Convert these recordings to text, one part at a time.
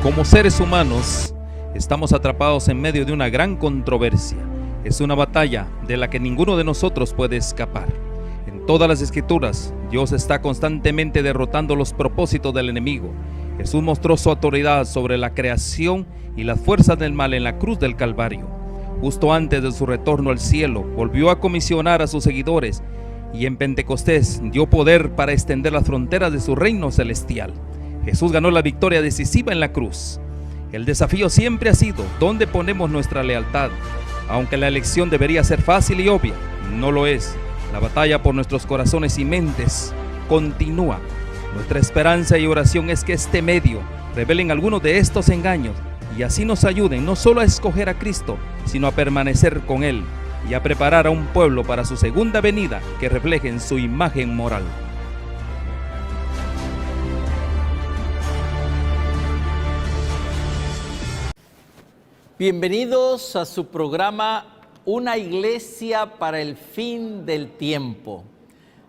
Como seres humanos, estamos atrapados en medio de una gran controversia. Es una batalla de la que ninguno de nosotros puede escapar. En todas las escrituras, Dios está constantemente derrotando los propósitos del enemigo. Jesús mostró su autoridad sobre la creación y las fuerzas del mal en la cruz del Calvario. Justo antes de su retorno al cielo, volvió a comisionar a sus seguidores y en Pentecostés dio poder para extender las fronteras de su reino celestial. Jesús ganó la victoria decisiva en la cruz. El desafío siempre ha sido ¿dónde ponemos nuestra lealtad? Aunque la elección debería ser fácil y obvia, no lo es. La batalla por nuestros corazones y mentes continúa. Nuestra esperanza y oración es que este medio revelen algunos de estos engaños y así nos ayuden no solo a escoger a Cristo, sino a permanecer con Él y a preparar a un pueblo para su segunda venida que reflejen su imagen moral. Bienvenidos a su programa Una Iglesia para el Fin del Tiempo.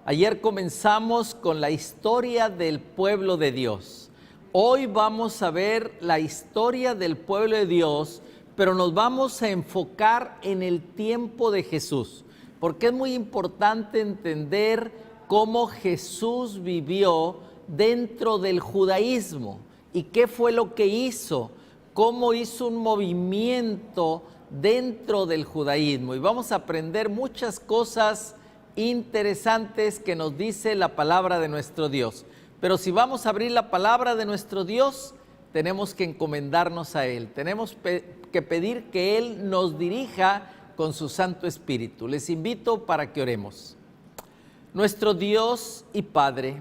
Ayer comenzamos con la historia del pueblo de Dios. Hoy vamos a ver la historia del pueblo de Dios, pero nos vamos a enfocar en el tiempo de Jesús, porque es muy importante entender cómo Jesús vivió dentro del judaísmo y qué fue lo que hizo, cómo hizo un movimiento dentro del judaísmo. Y vamos a aprender muchas cosas interesantes que nos dice la palabra de nuestro Dios. Pero si vamos a abrir la palabra de nuestro Dios, tenemos que encomendarnos a Él. Tenemos que pedir que Él nos dirija con su Santo Espíritu. Les invito para que oremos. Nuestro Dios y Padre,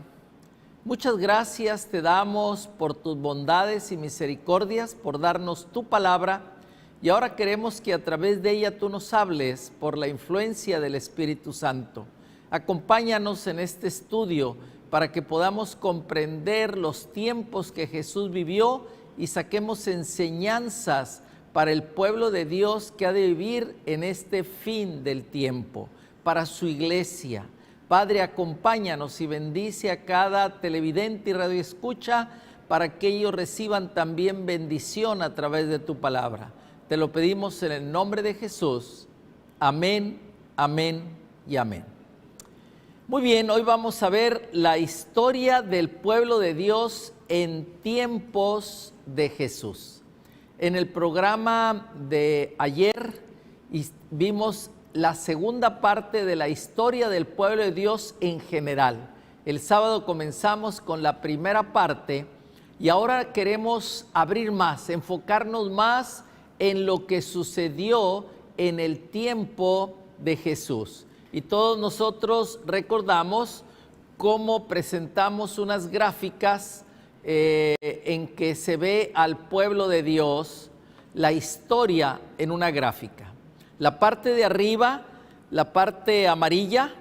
muchas gracias te damos por tus bondades y misericordias, por darnos tu palabra, y ahora queremos que a través de ella tú nos hables por la influencia del Espíritu Santo. Acompáñanos en este estudio para que podamos comprender los tiempos que Jesús vivió y saquemos enseñanzas para el pueblo de Dios que ha de vivir en este fin del tiempo, para su iglesia. Padre, acompáñanos y bendice a cada televidente y radioescucha para que ellos reciban también bendición a través de tu palabra. Te lo pedimos en el nombre de Jesús. Amén, amén y amén. Muy bien, hoy vamos a ver la historia del pueblo de Dios en tiempos de Jesús. En el programa de ayer vimos la segunda parte de la historia del pueblo de Dios en general. El sábado comenzamos con la primera parte y ahora queremos abrir más, enfocarnos más en lo que sucedió en el tiempo de Jesús. Y todos nosotros recordamos cómo presentamos unas gráficas en que se ve al pueblo de Dios, la historia en una gráfica. La parte de arriba, la parte amarilla,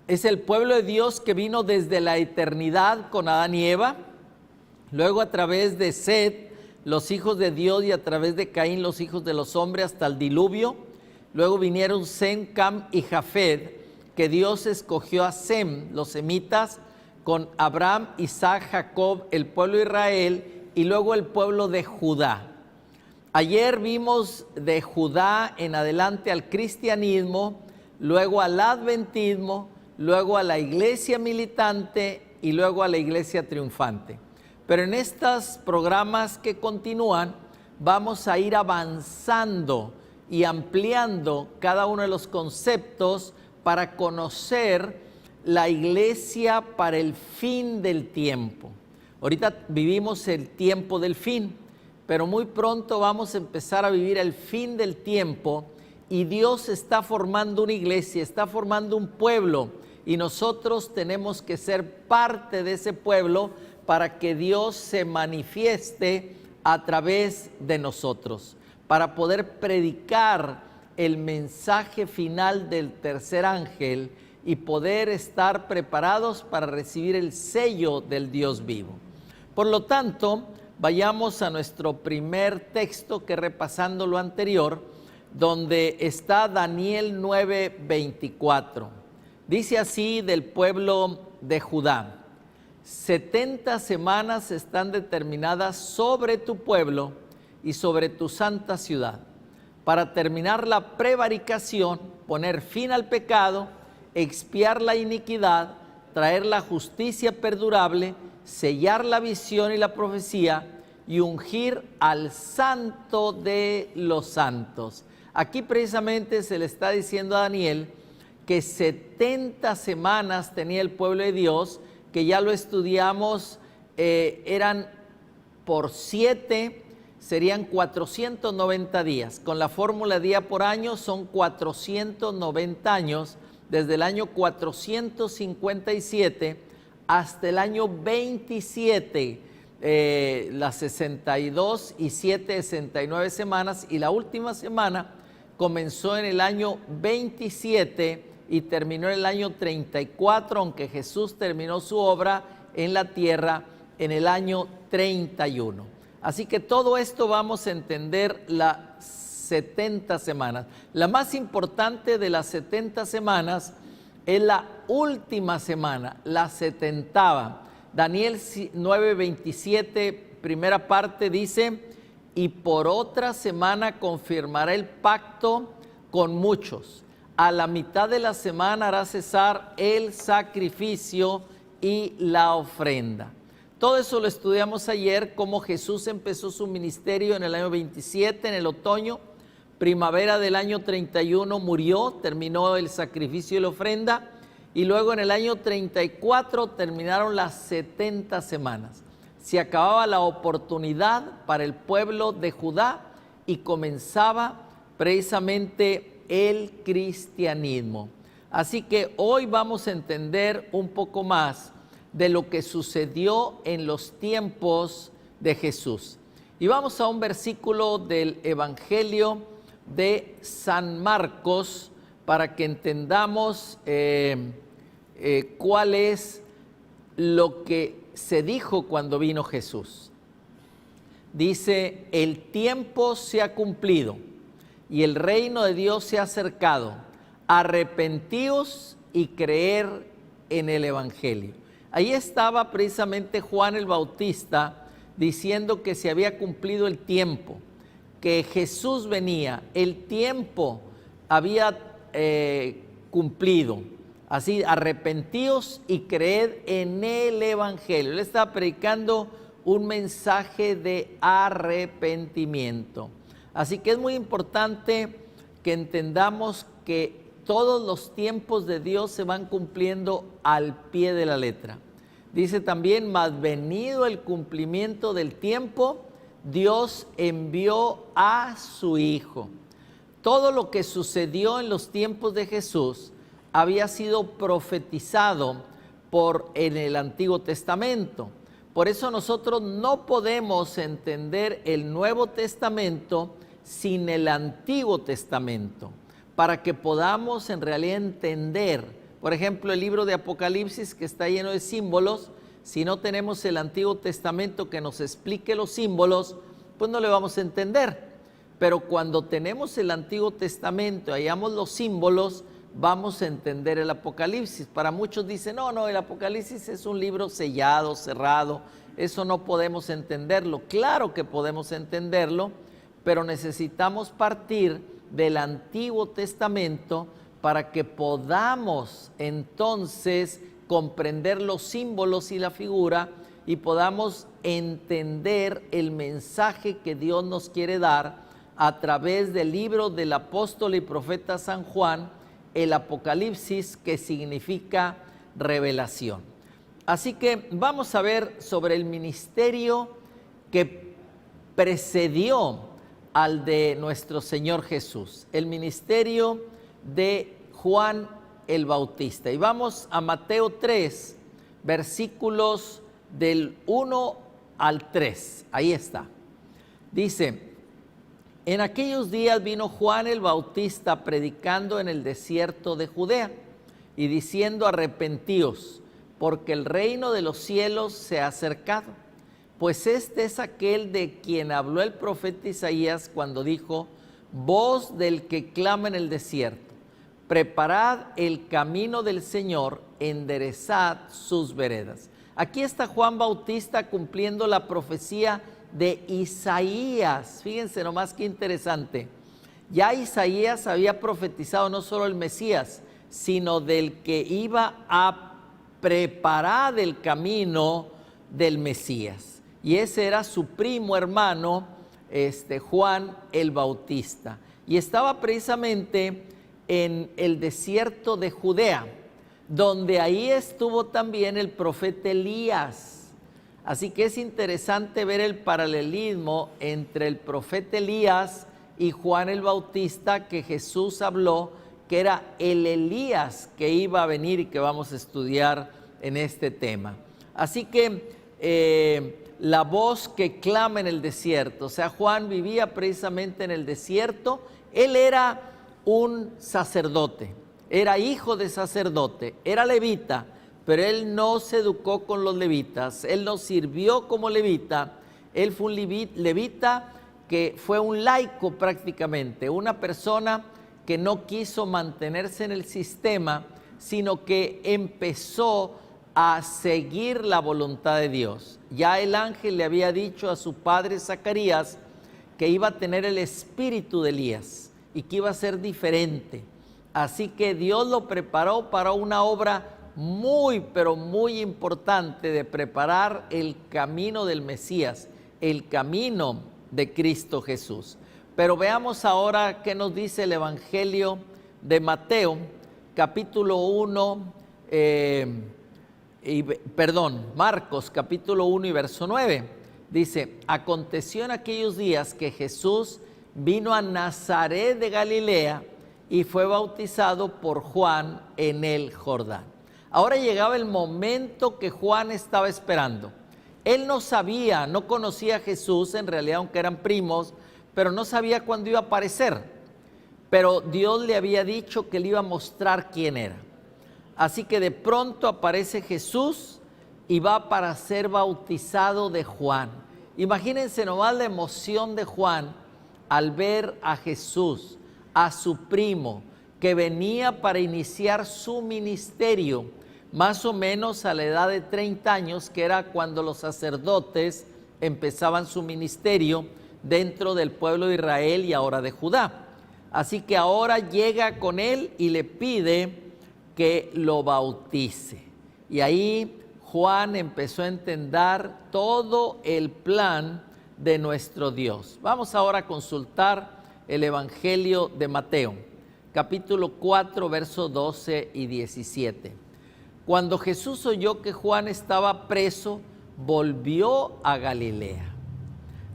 es el pueblo de Dios que vino desde la eternidad con Adán y Eva, luego a través de Set, los hijos de Dios, y a través de Caín, los hijos de los hombres, hasta el diluvio. Luego vinieron Sem, Cam y Jafet, que Dios escogió a Sem, los semitas, con Abraham, Isaac, Jacob, el pueblo de Israel, y luego el pueblo de Judá. Ayer vimos de Judá en adelante al cristianismo, luego al adventismo, luego a la iglesia militante y luego a la iglesia triunfante. Pero en estos programas que continúan vamos a ir avanzando y ampliando cada uno de los conceptos para conocer la iglesia para el fin del tiempo. Ahorita vivimos el tiempo del fin, pero muy pronto vamos a empezar a vivir el fin del tiempo y Dios está formando una iglesia, está formando un pueblo y nosotros tenemos que ser parte de ese pueblo para que Dios se manifieste a través de nosotros, para poder predicar el mensaje final del tercer ángel y poder estar preparados para recibir el sello del Dios vivo. Por lo tanto, vayamos a nuestro primer texto, que repasando lo anterior, donde está Daniel 9:24. Dice así del pueblo de Judá: 70 semanas están determinadas sobre tu pueblo y sobre tu santa ciudad, para terminar la prevaricación, poner fin al pecado, expiar la iniquidad, traer la justicia perdurable, sellar la visión y la profecía y ungir al santo de los santos. Aquí precisamente se le está diciendo a Daniel que 70 semanas tenía el pueblo de Dios, que ya lo estudiamos, eran por 7, serían 490 días. Con la fórmula día por año son 490 años, desde el año 457 hasta el año 27, las 62 y 7, 69 semanas, y la última semana comenzó en el año 27 y terminó en el año 34, aunque Jesús terminó su obra en la tierra en el año 31. Así que todo esto vamos a entender las 70 semanas. La más importante de las 70 semanas es la última semana, la 70ª. Daniel 9:27, primera parte, dice: y por otra semana confirmará el pacto con muchos. A la mitad de la semana hará cesar el sacrificio y la ofrenda. Todo eso lo estudiamos ayer, cómo Jesús empezó su ministerio en el año 27, en el otoño. Primavera del año 31 murió, terminó el sacrificio y la ofrenda. Y luego en el año 34 terminaron las 70 semanas. Se acababa la oportunidad para el pueblo de Judá y comenzaba precisamente el cristianismo. Así que hoy vamos a entender un poco más de lo que sucedió en los tiempos de Jesús. Y vamos a un versículo del Evangelio de San Marcos para que entendamos cuál es lo que se dijo cuando vino Jesús. Dice: el tiempo se ha cumplido y el reino de Dios se ha acercado. Arrepentíos y creer en el Evangelio. Ahí estaba precisamente Juan el Bautista diciendo que se había cumplido el tiempo, que Jesús venía, el tiempo había cumplido. Así, arrepentíos y creed en el Evangelio. Él estaba predicando un mensaje de arrepentimiento. Así que es muy importante que entendamos que todos los tiempos de Dios se van cumpliendo al pie de la letra. Dice también: mas venido el cumplimiento del tiempo, Dios envió a su Hijo. Todo lo que sucedió en los tiempos de Jesús había sido profetizado en el Antiguo Testamento. Por eso nosotros no podemos entender el Nuevo Testamento sin el Antiguo Testamento, para que podamos en realidad entender, por ejemplo, el libro de Apocalipsis, que está lleno de símbolos. Si no tenemos el Antiguo Testamento que nos explique los símbolos, pues no le vamos a entender. Pero cuando tenemos el Antiguo Testamento y hallamos los símbolos, vamos a entender el Apocalipsis. Para muchos dicen: no, el Apocalipsis es un libro sellado, cerrado, eso no podemos entenderlo. Claro que podemos entenderlo, pero necesitamos partir del Antiguo Testamento para que podamos entonces comprender los símbolos y la figura y podamos entender el mensaje que Dios nos quiere dar a través del libro del apóstol y profeta San Juan, el Apocalipsis, que significa revelación. Así que vamos a ver sobre el ministerio que precedió al de nuestro Señor Jesús, el ministerio de Juan el Bautista. Y vamos a Mateo 3, versículos del 1 al 3. Ahí está. Dice: en aquellos días vino Juan el Bautista predicando en el desierto de Judea y diciendo: arrepentíos, porque el reino de los cielos se ha acercado. Pues este es aquel de quien habló el profeta Isaías cuando dijo: voz del que clama en el desierto, preparad el camino del Señor, enderezad sus veredas. Aquí está Juan Bautista cumpliendo la profecía de Isaías. Fíjense nomás qué interesante. Ya Isaías había profetizado no solo el Mesías, sino del que iba a preparar el camino del Mesías. Y ese era su primo hermano, Juan el Bautista. Y estaba precisamente en el desierto de Judea, donde ahí estuvo también el profeta Elías. Así que es interesante ver el paralelismo entre el profeta Elías y Juan el Bautista, que Jesús habló que era el Elías que iba a venir y que vamos a estudiar en este tema. Así que la voz que clama en el desierto, o sea, Juan vivía precisamente en el desierto. Él era un sacerdote, era hijo de sacerdote, era levita, pero él no se educó con los levitas, él no sirvió como levita, él fue un levita que fue un laico prácticamente, una persona que no quiso mantenerse en el sistema, sino que empezó a seguir la voluntad de Dios. Ya el ángel le había dicho a su padre Zacarías que iba a tener el espíritu de Elías y que iba a ser diferente. Así que Dios lo preparó para una obra muy, pero muy importante de preparar el camino del Mesías, el camino de Cristo Jesús. Pero veamos ahora qué nos dice el Evangelio de Mateo, capítulo 1, Marcos, capítulo 1 y verso 9. Dice: aconteció en aquellos días que Jesús vino a Nazaret de Galilea y fue bautizado por Juan en el Jordán. Ahora llegaba el momento que Juan estaba esperando. Él no sabía, no conocía a Jesús, en realidad, aunque eran primos, pero no sabía cuándo iba a aparecer. Pero Dios le había dicho que le iba a mostrar quién era. Así que de pronto aparece Jesús y va para ser bautizado de Juan. Imagínense nomás la emoción de Juan al ver a Jesús, a su primo, que venía para iniciar su ministerio, más o menos a la edad de 30 años, que era cuando los sacerdotes empezaban su ministerio dentro del pueblo de Israel y ahora de Judá. Así que ahora llega con él y le pide que lo bautice. Y ahí Juan empezó a entender todo el plan de nuestro Dios. Vamos ahora a consultar el Evangelio de Mateo, capítulo 4, versos 12 y 17. Cuando Jesús oyó que Juan estaba preso, volvió a Galilea.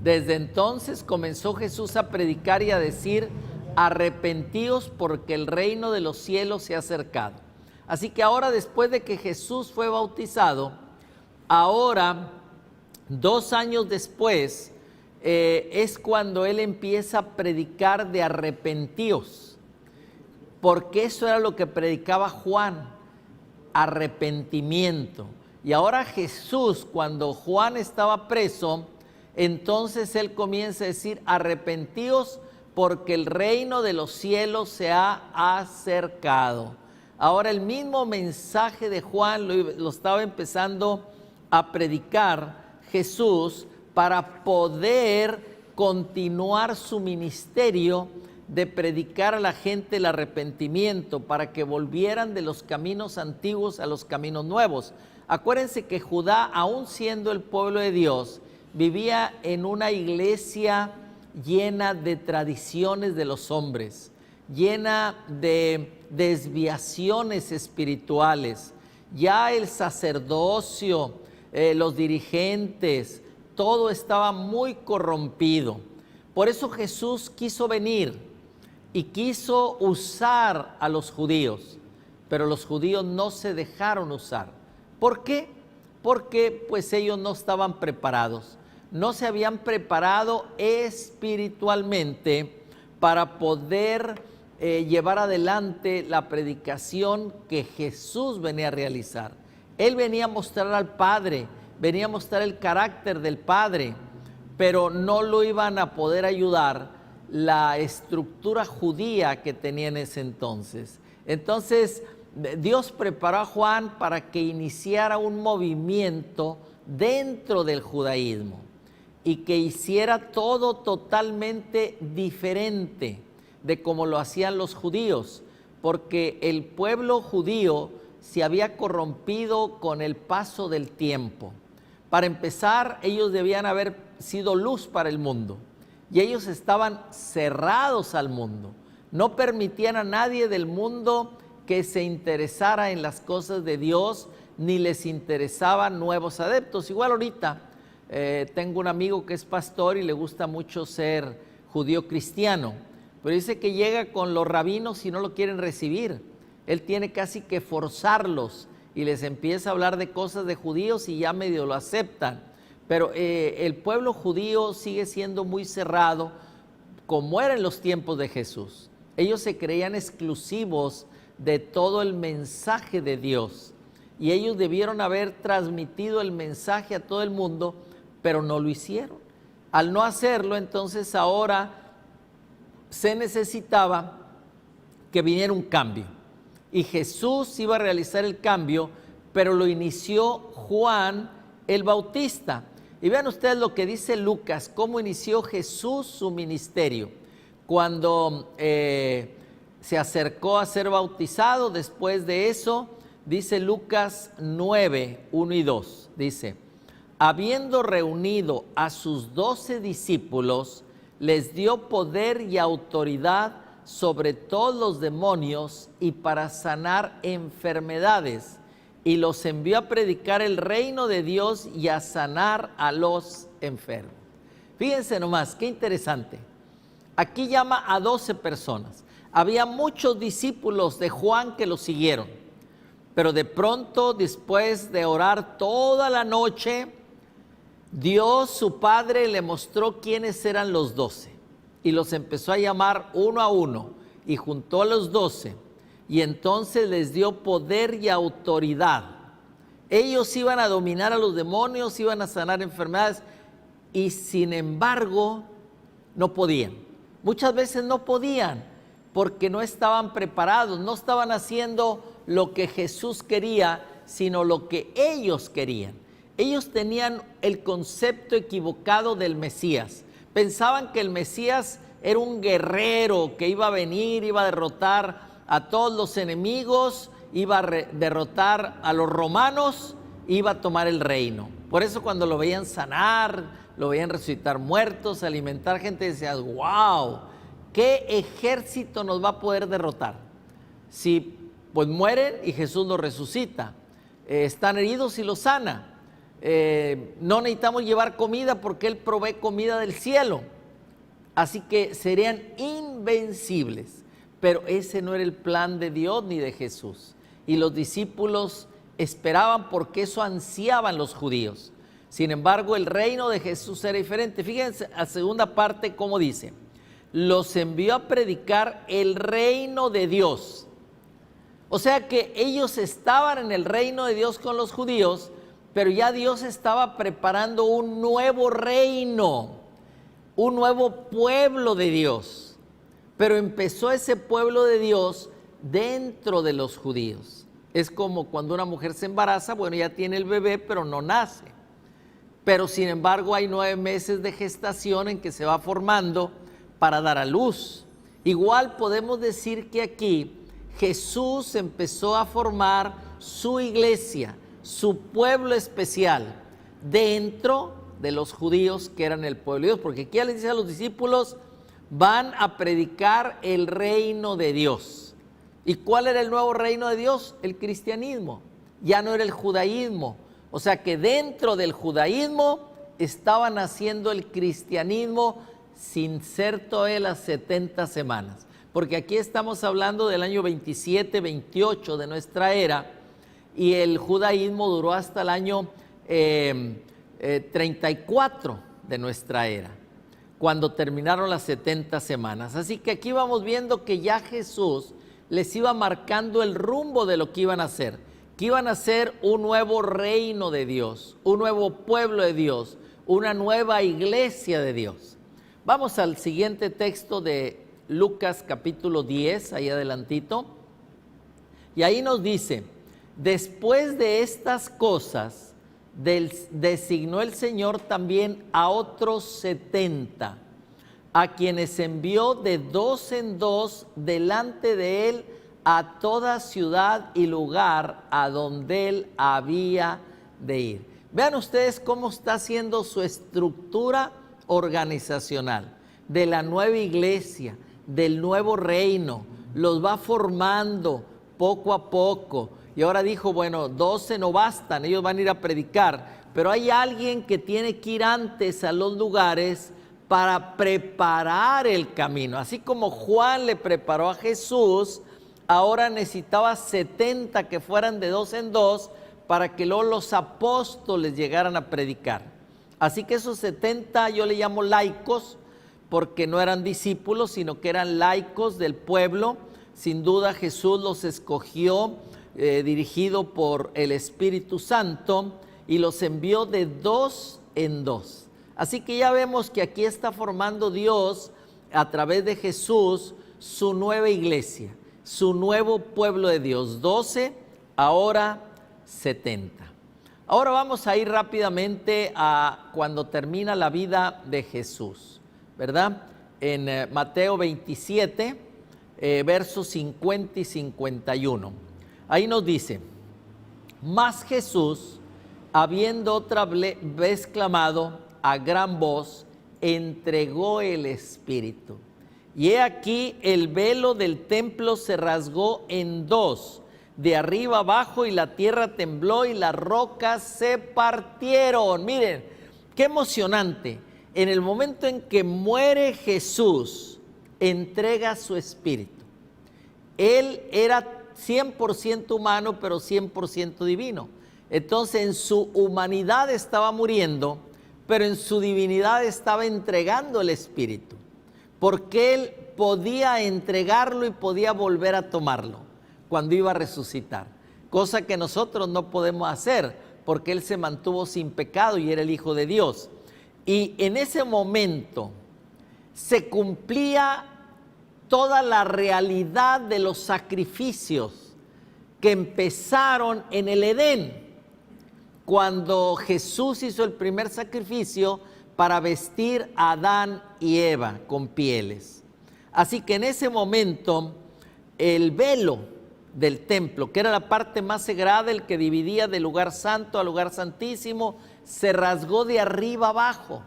Desde entonces comenzó Jesús a predicar y a decir: arrepentíos, porque el reino de los cielos se ha acercado. Así que ahora, después de que Jesús fue bautizado, ahora 2 años después, es cuando él empieza a predicar de arrepentíos, porque eso era lo que predicaba Juan, arrepentimiento. Y ahora Jesús, cuando Juan estaba preso, entonces él comienza a decir: arrepentíos, porque el reino de los cielos se ha acercado. Ahora el mismo mensaje de Juan lo estaba empezando a predicar Jesús para poder continuar su ministerio de predicar a la gente el arrepentimiento, para que volvieran de los caminos antiguos a los caminos nuevos. Acuérdense que Judá, aún siendo el pueblo de Dios, vivía en una iglesia llena de tradiciones de los hombres, llena de desviaciones espirituales. Ya el sacerdocio, los dirigentes, todo estaba muy corrompido. Por eso Jesús quiso venir y quiso usar a los judíos, pero los judíos no se dejaron usar. ¿Por qué? Porque pues ellos no estaban preparados, no se habían preparado espiritualmente para poder llevar adelante la predicación que Jesús venía a realizar. Él venía a mostrar al Padre, venía a mostrar el carácter del Padre, pero no lo iban a poder ayudar la estructura judía que tenía en ese entonces. Entonces Dios preparó a Juan para que iniciara un movimiento dentro del judaísmo y que hiciera todo totalmente diferente de como lo hacían los judíos, porque el pueblo judío se había corrompido con el paso del tiempo. Para empezar, ellos debían haber sido luz para el mundo y ellos estaban cerrados al mundo. No permitían a nadie del mundo que se interesara en las cosas de Dios, ni les interesaban nuevos adeptos. Igual ahorita tengo un amigo que es pastor y le gusta mucho ser judío cristiano, pero dice que llega con los rabinos y no lo quieren recibir. Él tiene casi que forzarlos y les empieza a hablar de cosas de judíos y ya medio lo aceptan. Pero el pueblo judío sigue siendo muy cerrado, como era en los tiempos de Jesús. Ellos se creían exclusivos de todo el mensaje de Dios y ellos debieron haber transmitido el mensaje a todo el mundo, pero no lo hicieron. Al no hacerlo, entonces ahora se necesitaba que viniera un cambio y Jesús iba a realizar el cambio, pero lo inició Juan el Bautista. Y vean ustedes lo que dice Lucas, cómo inició Jesús su ministerio. Cuando se acercó a ser bautizado, después de eso, dice Lucas 9, 1 y 2, dice: habiendo reunido a sus 12 discípulos, les dio poder y autoridad sobre todos los demonios y para sanar enfermedades, y los envió a predicar el reino de Dios y a sanar a los enfermos. Fíjense nomás, qué interesante. Aquí llama a 12 personas. Había muchos discípulos de Juan que lo siguieron, pero de pronto, después de orar toda la noche, Dios, su Padre, le mostró quiénes eran los 12 y los empezó a llamar uno a uno y juntó a los 12 y entonces les dio poder y autoridad. Ellos iban a dominar a los demonios, iban a sanar enfermedades y sin embargo no podían. Muchas veces no podían porque no estaban preparados, no estaban haciendo lo que Jesús quería, sino lo que ellos querían. Ellos tenían el concepto equivocado del Mesías. Pensaban que el Mesías era un guerrero que iba a venir, iba a derrotar a todos los enemigos, iba a derrotar a los romanos, iba a tomar el reino. Por eso cuando lo veían sanar, lo veían resucitar muertos, alimentar gente, decían: wow, ¿qué ejército nos va a poder derrotar? Si pues mueren y Jesús los resucita, están heridos y los sana. No necesitamos llevar comida porque Él provee comida del cielo. Así que serían invencibles. Pero ese no era el plan de Dios ni de Jesús. Y los discípulos esperaban porque eso ansiaban los judíos. Sin embargo, el reino de Jesús era diferente. Fíjense a segunda parte cómo dice: los envió a predicar el reino de Dios. O sea que ellos estaban en el reino de Dios con los judíos, pero ya Dios estaba preparando un nuevo reino, un nuevo pueblo de Dios. Pero empezó ese pueblo de Dios dentro de los judíos. Es como cuando una mujer se embaraza, bueno, ya tiene el bebé, pero no nace. Pero sin embargo hay 9 meses de gestación en que se va formando para dar a luz. Igual podemos decir que aquí Jesús empezó a formar su iglesia, su pueblo especial, dentro de los judíos que eran el pueblo de Dios. Porque aquí ya les dice a los discípulos: van a predicar el reino de Dios. ¿Y cuál era el nuevo reino de Dios? El cristianismo. Ya no era el judaísmo. O sea que dentro del judaísmo estaban haciendo el cristianismo sin ser todavía las 70 semanas. Porque aquí estamos hablando del año 27, 28 de nuestra era, y el judaísmo duró hasta el año 34 de nuestra era, cuando terminaron las 70 semanas. Así que aquí vamos viendo que ya Jesús les iba marcando el rumbo de lo que iban a hacer, que iban a ser un nuevo reino de Dios, un nuevo pueblo de Dios, una nueva iglesia de Dios. Vamos al siguiente texto de Lucas capítulo 10, ahí adelantito. Y ahí nos dice, después de estas cosas, designó el Señor también a otros 70, a quienes envió de dos en dos delante de él a toda ciudad y lugar a donde él había de ir. Vean ustedes cómo está haciendo su estructura organizacional de la nueva iglesia, del nuevo reino. Los va formando poco a poco. Y ahora dijo, bueno, 12 no bastan, ellos van a ir a predicar, pero hay alguien que tiene que ir antes a los lugares para preparar el camino. Así como Juan le preparó a Jesús, ahora necesitaba 70 que fueran de dos en dos para que luego los apóstoles llegaran a predicar. Así que esos 70 yo le llamo laicos, porque no eran discípulos, sino que eran laicos del pueblo. Sin duda Jesús los escogió, dirigido por el Espíritu Santo, y los envió de dos en dos. Así que ya vemos que aquí está formando Dios, a través de Jesús, su nueva iglesia, su nuevo pueblo de Dios. 12, ahora 70. Ahora vamos a ir rápidamente a cuando termina la vida de Jesús, ¿verdad? En Mateo 27, versos 50 y 51. Ahí nos dice, mas Jesús, habiendo otra vez clamado a gran voz, entregó el Espíritu. Y he aquí el velo del templo se rasgó en dos, de arriba abajo, y la tierra tembló y las rocas se partieron. Miren, qué emocionante. En el momento en que muere Jesús, entrega su espíritu. Él era 100% humano, pero 100% divino. Entonces en su humanidad estaba muriendo, pero en su divinidad estaba entregando el espíritu, porque él podía entregarlo y podía volver a tomarlo cuando iba a resucitar, cosa que nosotros no podemos hacer, porque él se mantuvo sin pecado y era el Hijo de Dios. Y en ese momento se cumplía toda la realidad de los sacrificios que empezaron en el Edén, cuando Jesús hizo el primer sacrificio para vestir a Adán y Eva con pieles. Así que en ese momento el velo del templo, que era la parte más sagrada, el que dividía del lugar santo al lugar santísimo, se rasgó de arriba abajo.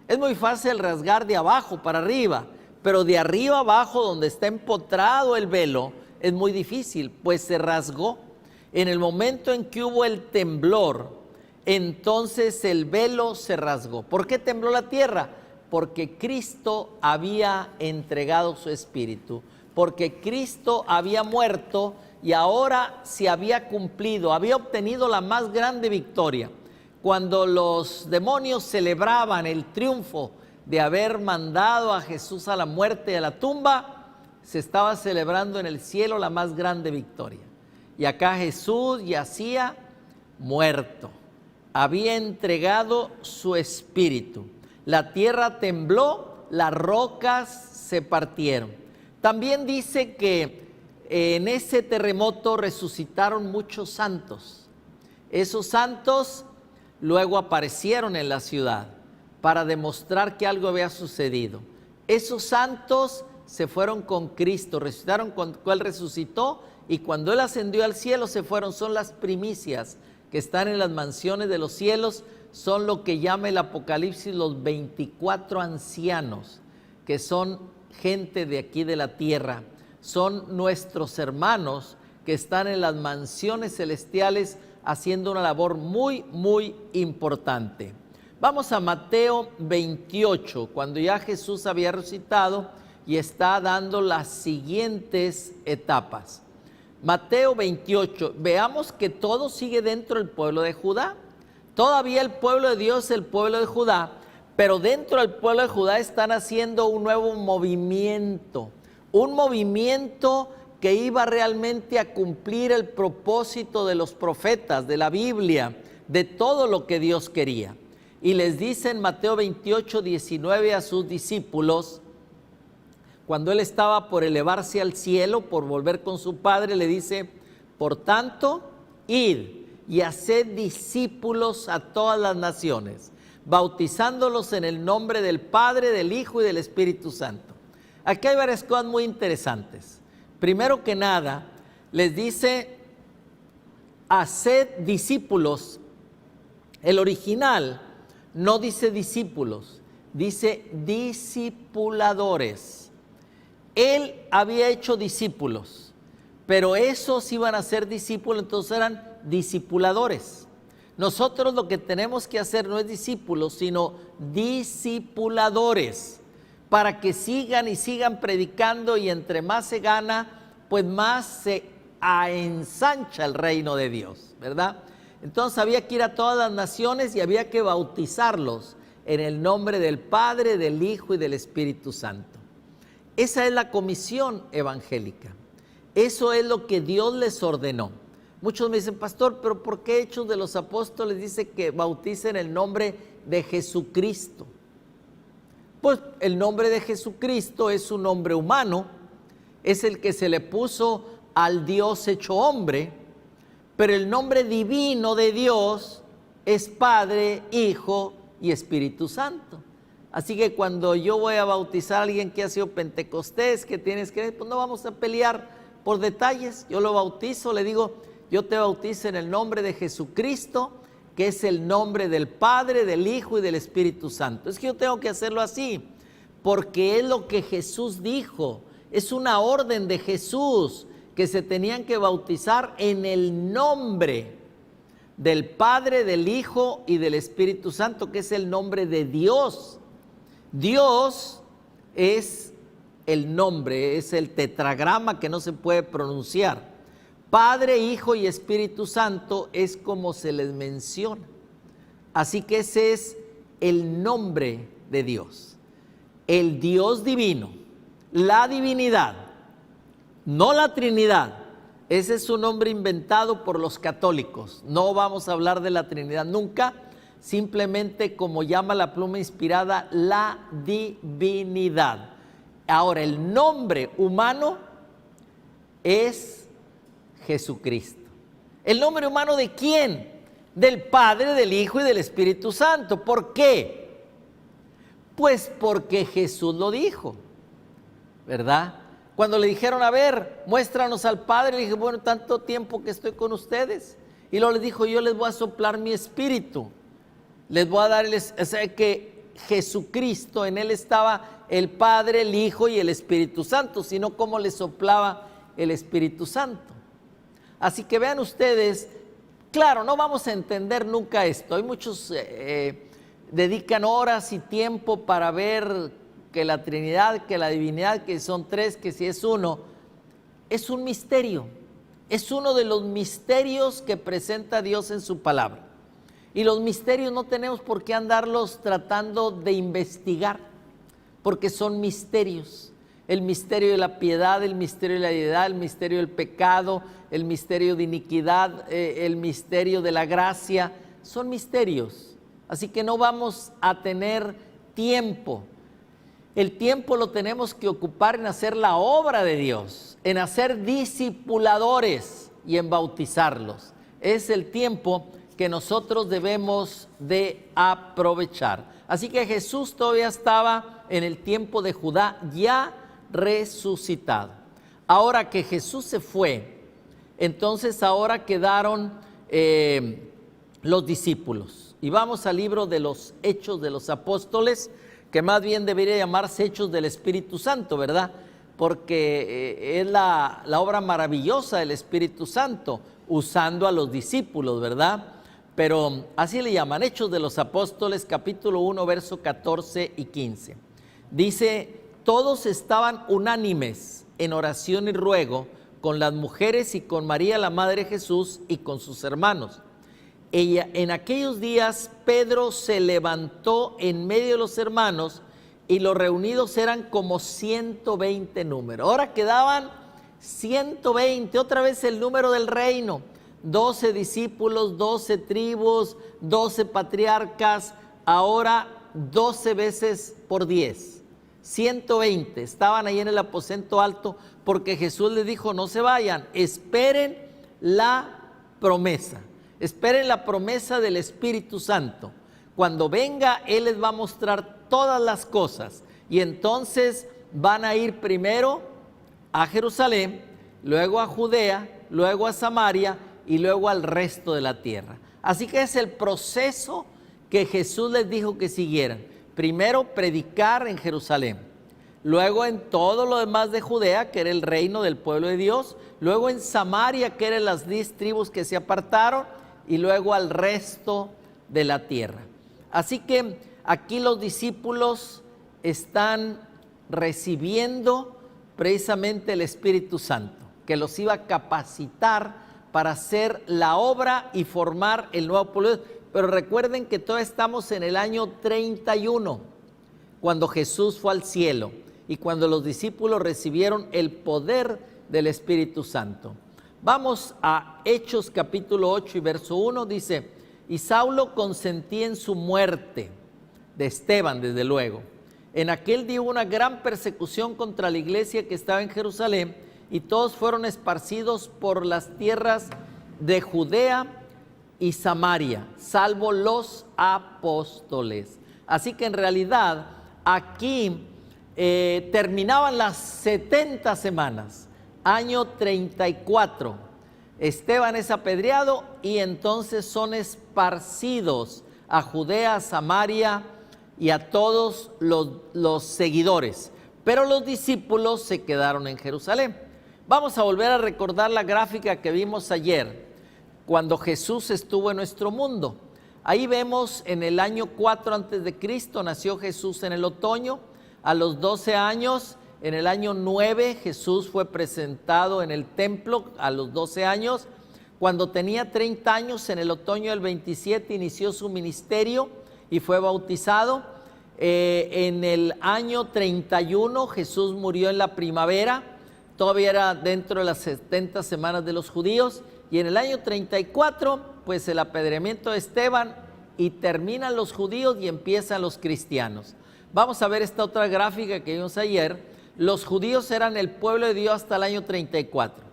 Es muy fácil rasgar de abajo para arriba, pero de arriba abajo, donde está empotrado el velo, es muy difícil, pues se rasgó. En el momento en que hubo el temblor, entonces el velo se rasgó. ¿Por qué tembló la tierra? Porque Cristo había entregado su espíritu, porque Cristo había muerto y ahora se había cumplido, había obtenido la más grande victoria. Cuando los demonios celebraban el triunfo de haber mandado a Jesús a la muerte y a la tumba, se estaba celebrando en el cielo la más grande victoria. Y acá Jesús yacía muerto, había entregado su espíritu. La tierra tembló, las rocas se partieron. También dice que en ese terremoto resucitaron muchos santos. Esos santos luego aparecieron en la ciudad para demostrar que algo había sucedido. Esos santos se fueron con Cristo, resucitaron cuando Él resucitó, y cuando Él ascendió al cielo se fueron. Son las primicias que están en las mansiones de los cielos, son lo que llama el Apocalipsis los 24 ancianos, que son gente de aquí de la tierra, son nuestros hermanos que están en las mansiones celestiales haciendo una labor muy, muy importante. Vamos a Mateo 28, cuando ya Jesús había resucitado y está dando las siguientes etapas. Mateo 28, veamos que todo sigue dentro del pueblo de Judá. Todavía el pueblo de Dios es el pueblo de Judá, pero dentro del pueblo de Judá están haciendo un nuevo movimiento, un movimiento que iba realmente a cumplir el propósito de los profetas, de la Biblia, de todo lo que Dios quería. Y les dice en Mateo 28, 19 a sus discípulos, cuando Él estaba por elevarse al cielo, por volver con su Padre, le dice: Por tanto, id y haced discípulos a todas las naciones, bautizándolos en el nombre del Padre, del Hijo y del Espíritu Santo. Aquí hay varias cosas muy interesantes. Primero que nada, les dice, haced discípulos. El original no dice discípulos, dice discipuladores. Él había hecho discípulos, pero esos iban a ser discípulos, entonces eran discipuladores. Nosotros lo que tenemos que hacer no es discípulos, sino discipuladores, para que sigan y sigan predicando, y entre más se gana, pues más se ensancha el reino de Dios, ¿verdad? Entonces había que ir a todas las naciones y había que bautizarlos en el nombre del Padre, del Hijo y del Espíritu Santo. Esa es la comisión evangélica. Eso es lo que Dios les ordenó. Muchos me dicen, pastor, pero ¿por qué Hechos de los Apóstoles dice que bauticen el nombre de Jesucristo? Pues el nombre de Jesucristo es un nombre humano, es el que se le puso al Dios hecho hombre, pero el nombre divino de Dios es Padre, Hijo y Espíritu Santo. Así que cuando yo voy a bautizar a alguien que ha sido pentecostés, que tienes que, pues no vamos a pelear por detalles. Yo lo bautizo, le digo, yo te bautizo en el nombre de Jesucristo, que es el nombre del Padre, del Hijo y del Espíritu Santo. Es que yo tengo que hacerlo así, porque es lo que Jesús dijo. Es una orden de Jesús, que se tenían que bautizar en el nombre del Padre, del Hijo y del Espíritu Santo, que es el nombre de Dios. Dios es el nombre, es el tetragrama que no se puede pronunciar. Padre, Hijo y Espíritu Santo es como se les menciona. Así que ese es el nombre de Dios. El Dios divino, la divinidad, no la Trinidad. Ese es un nombre inventado por los católicos. No vamos a hablar de la Trinidad nunca, simplemente como llama la pluma inspirada, la divinidad. Ahora, el nombre humano es Jesucristo. ¿El nombre humano de quién? Del Padre, del Hijo y del Espíritu Santo. ¿Por qué? Pues porque Jesús lo dijo, ¿verdad? Cuando le dijeron, a ver, muéstranos al Padre, le dije, bueno, tanto tiempo que estoy con ustedes. Y luego les dijo, yo les voy a soplar mi espíritu. Les voy a dar, o sea, que Jesucristo, en él estaba el Padre, el Hijo y el Espíritu Santo, sino cómo le soplaba el Espíritu Santo. Así que vean ustedes, claro, no vamos a entender nunca esto. Hay muchos dedican horas y tiempo para ver que la Trinidad, que la divinidad, que son tres, que si es uno. Es un misterio, es uno de los misterios que presenta Dios en su palabra. Y los misterios no tenemos por qué andarlos tratando de investigar, porque son misterios. El misterio de la piedad, el misterio de la deidad, el misterio del pecado, el misterio de iniquidad, el misterio de la gracia, son misterios. Así que no vamos a tener tiempo. El tiempo lo tenemos que ocupar en hacer la obra de Dios, en hacer discipuladores y en bautizarlos. Es el tiempo que nosotros debemos de aprovechar. Así que Jesús todavía estaba en el tiempo de Judá, ya resucitado. Ahora que Jesús se fue, entonces ahora quedaron los discípulos. Y vamos al libro de los Hechos de los Apóstoles, que más bien debería llamarse Hechos del Espíritu Santo, ¿verdad? Porque es la obra maravillosa del Espíritu Santo, usando a los discípulos, ¿verdad? Pero así le llaman, Hechos de los Apóstoles, capítulo 1, verso 14 y 15. Dice, todos estaban unánimes en oración y ruego con las mujeres y con María, la Madre de Jesús, y con sus hermanos. En aquellos días Pedro se levantó en medio de los hermanos y los reunidos eran como 120 números. Ahora quedaban 120, otra vez el número del reino. 12 discípulos, 12 tribus, 12 patriarcas, ahora 12 veces por 10. 120 estaban ahí en el aposento alto porque Jesús les dijo, no se vayan, esperen la promesa. Esperen la promesa del Espíritu Santo. Cuando venga, Él les va a mostrar todas las cosas. Y entonces van a ir primero a Jerusalén, luego a Judea, luego a Samaria y luego al resto de la tierra. Así que es el proceso que Jesús les dijo que siguieran. Primero predicar en Jerusalén, luego en todo lo demás de Judea, que era el reino del pueblo de Dios, luego en Samaria, que eran las 10 tribus que se apartaron, y luego al resto de la tierra. Así que aquí los discípulos están recibiendo precisamente el Espíritu Santo, que los iba a capacitar para hacer la obra y formar el nuevo pueblo. Pero recuerden que todavía estamos en el año 31, cuando Jesús fue al cielo y cuando los discípulos recibieron el poder del Espíritu Santo. Vamos a Hechos capítulo 8 y verso 1, dice: y Saulo consentía en su muerte, de Esteban desde luego. En aquel día hubo una gran persecución contra la iglesia que estaba en Jerusalén, y todos fueron esparcidos por las tierras de Judea y Samaria, salvo los apóstoles. Así que en realidad aquí terminaban las 70 semanas, año 34. Esteban es apedreado y entonces son esparcidos a Judea, a Samaria y a todos los seguidores. Pero los discípulos se quedaron en Jerusalén. Vamos a volver a recordar la gráfica que vimos ayer, cuando Jesús estuvo en nuestro mundo. Ahí vemos en el año 4 antes de Cristo nació Jesús en el otoño. A los 12 años, en el año 9, Jesús fue presentado en el templo a los 12 años. Cuando tenía 30 años, en el otoño del 27, inició su ministerio y fue bautizado. En el año 31, Jesús murió en la primavera. Todavía era dentro de las 70 semanas de los judíos. Y en el año 34, pues el apedreamiento de Esteban, y terminan los judíos y empiezan los cristianos. Vamos a ver esta otra gráfica que vimos ayer. Los judíos eran el pueblo de Dios hasta el año 34.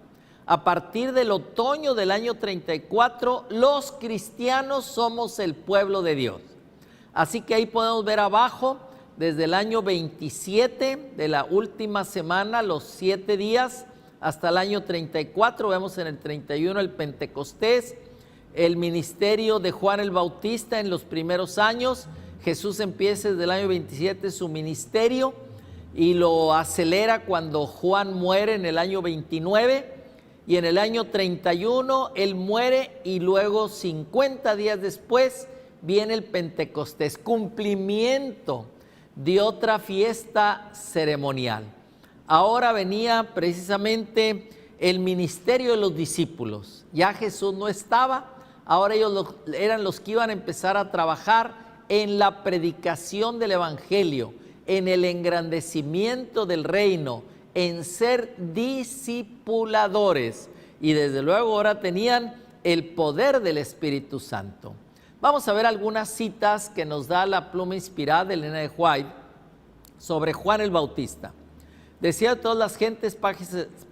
A partir del otoño del año 34, los cristianos somos el pueblo de Dios. Así que ahí podemos ver abajo, desde el año 27 de la última semana, los 7 días, hasta el año 34, vemos en el 31 el Pentecostés, el ministerio de Juan el Bautista en los primeros años. Jesús empieza desde el año 27 su ministerio y lo acelera cuando Juan muere en el año 29, y en el año 31 él muere, y luego 50 días después viene el Pentecostés, cumplimiento de otra fiesta ceremonial. Ahora venía precisamente el ministerio de los discípulos. Ya Jesús no estaba, ahora ellos eran los que iban a empezar a trabajar en la predicación del evangelio, en el engrandecimiento del reino, en ser discipuladores. Y desde luego ahora tenían el poder del Espíritu Santo. Vamos a ver algunas citas que nos da la pluma inspirada de Elena de White sobre Juan el Bautista. Decía a todas las gentes,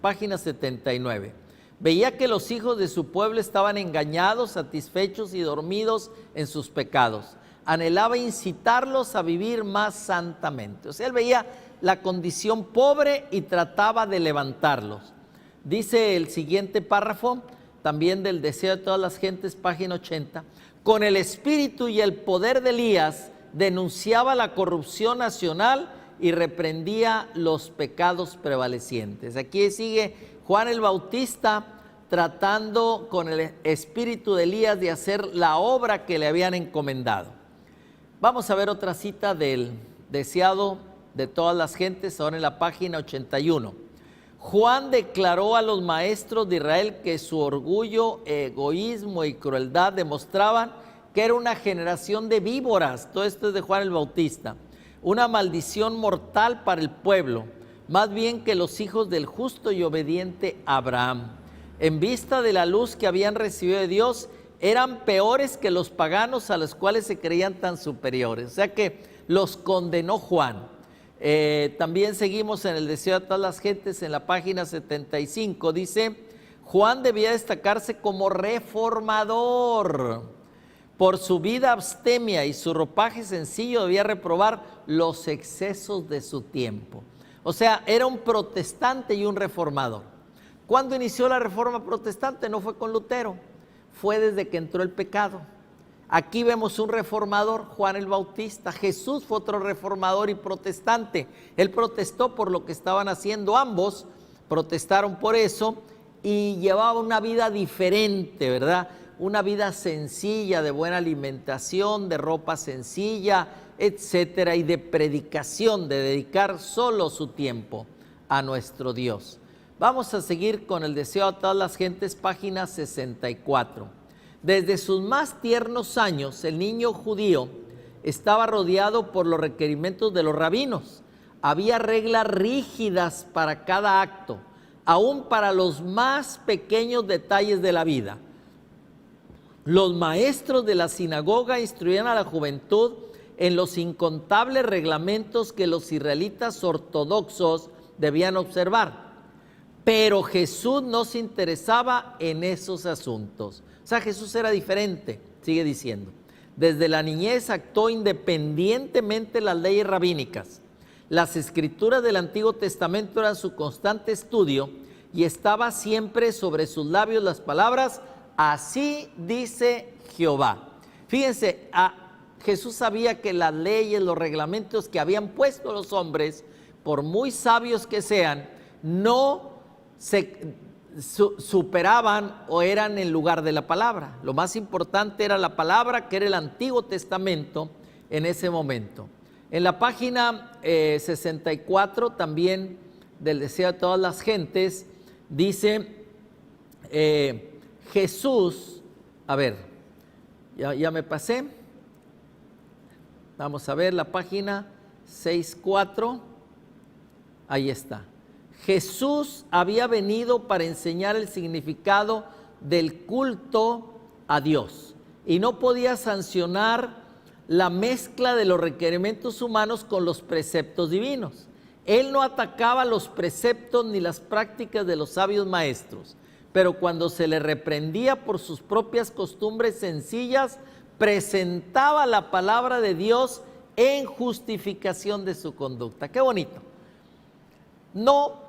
página 79, veía que los hijos de su pueblo estaban engañados, satisfechos y dormidos en sus pecados. Anhelaba incitarlos a vivir más santamente. O sea, él veía la condición pobre y trataba de levantarlos. Dice el siguiente párrafo, también del deseo de todas las gentes, página 80, con el espíritu y el poder de Elías denunciaba la corrupción nacional y reprendía los pecados prevalecientes. Aquí sigue Juan el Bautista tratando con el espíritu de Elías de hacer la obra que le habían encomendado. Vamos a ver otra cita del deseado de todas las gentes, ahora en la página 81. Juan declaró a los maestros de Israel que su orgullo, egoísmo y crueldad demostraban que era una generación de víboras. Todo esto es de Juan el Bautista. Una maldición mortal para el pueblo, más bien que los hijos del justo y obediente Abraham. En vista de la luz que habían recibido de Dios, eran peores que los paganos a los cuales se creían tan superiores. O sea que los condenó Juan. También seguimos en el deseo de todas las gentes en la página 75. Dice, Juan debía destacarse como reformador. Por su vida abstemia y su ropaje sencillo debía reprobar los excesos de su tiempo. O sea, era un protestante y un reformador. ¿Cuándo inició la reforma protestante? No fue con Lutero, fue desde que entró el pecado. Aquí vemos un reformador, Juan el Bautista. Jesús fue otro reformador y protestante. Él protestó por lo que estaban haciendo ambos, protestaron por eso y llevaba una vida diferente, ¿verdad? Una vida sencilla, de buena alimentación, de ropa sencilla, etcétera, y de predicación, de dedicar solo su tiempo a nuestro Dios. Vamos a seguir con el deseo a todas las gentes, página 64. Desde sus más tiernos años, el niño judío estaba rodeado por los requerimientos de los rabinos. Había reglas rígidas para cada acto, aún para los más pequeños detalles de la vida. Los maestros de la sinagoga instruían a la juventud en los incontables reglamentos que los israelitas ortodoxos debían observar. Pero Jesús no se interesaba en esos asuntos. O sea, Jesús era diferente, sigue diciendo. Desde la niñez actuó independientemente de las leyes rabínicas. Las escrituras del Antiguo Testamento eran su constante estudio y estaba siempre sobre sus labios las palabras: así dice Jehová. Fíjense, Jesús sabía que las leyes, los reglamentos que habían puesto los hombres, por muy sabios que sean, no se superaban o eran en lugar de la palabra. Lo más importante era la palabra, que era el Antiguo Testamento en ese momento. En la página 64 también del deseo de todas las gentes, dice Jesús, a ver, ya me pasé, vamos a ver la página 64, ahí está. Jesús había venido para enseñar el significado del culto a Dios y no podía sancionar la mezcla de los requerimientos humanos con los preceptos divinos. Él no atacaba los preceptos ni las prácticas de los sabios maestros, pero cuando se le reprendía por sus propias costumbres sencillas, presentaba la palabra de Dios en justificación de su conducta. Qué bonito. No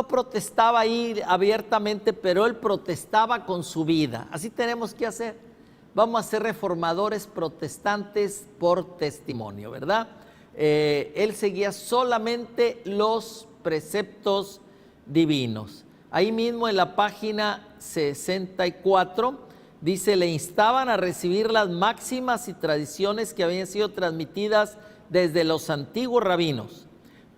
protestaba ahí abiertamente, pero él protestaba con su vida. Así tenemos que hacer. Vamos a ser reformadores protestantes por testimonio, ¿verdad? Él seguía solamente los preceptos divinos. Ahí mismo en la página 64 dice: le instaban a recibir las máximas y tradiciones que habían sido transmitidas desde los antiguos rabinos,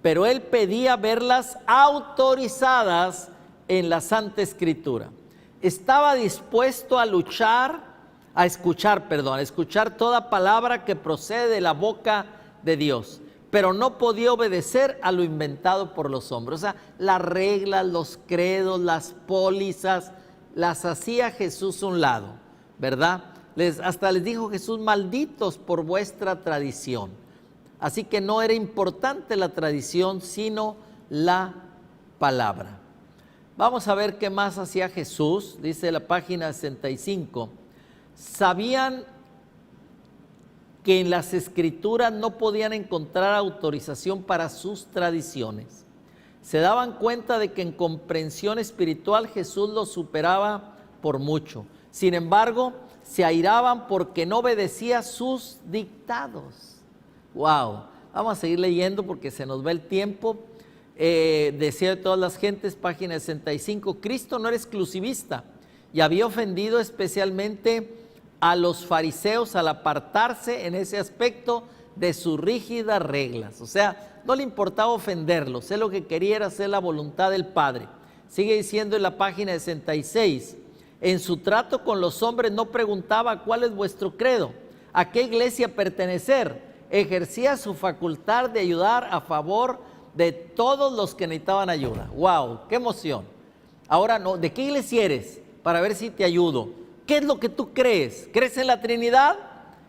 pero él pedía verlas autorizadas en la Santa Escritura. Estaba dispuesto a escuchar toda palabra que procede de la boca de Dios, pero no podía obedecer a lo inventado por los hombres. O sea, las reglas, los credos, las pólizas, las hacía Jesús a un lado, ¿verdad? Hasta les dijo Jesús: malditos por vuestra tradición. Así que no era importante la tradición, sino la palabra. Vamos a ver qué más hacía Jesús. Dice la página 65. Sabían que en las Escrituras no podían encontrar autorización para sus tradiciones. Se daban cuenta de que en comprensión espiritual Jesús los superaba por mucho. Sin embargo, se airaban porque no obedecía sus dictados. Wow, vamos a seguir leyendo porque se nos va el tiempo. Deseo de todas las gentes, página 65. Cristo no era exclusivista y había ofendido especialmente a los fariseos al apartarse en ese aspecto de sus rígidas reglas. O sea, no le importaba ofenderlos, él lo que quería era hacer la voluntad del Padre. Sigue diciendo en la página 66, en su trato con los hombres no preguntaba: ¿cuál es vuestro credo? ¿A qué iglesia pertenecer? Ejercía su facultad de ayudar a favor de todos los que necesitaban ayuda. ¡Wow! ¡Qué emoción! Ahora no, ¿de qué iglesia eres? Para ver si te ayudo. ¿Qué es lo que tú crees? ¿Crees en la Trinidad?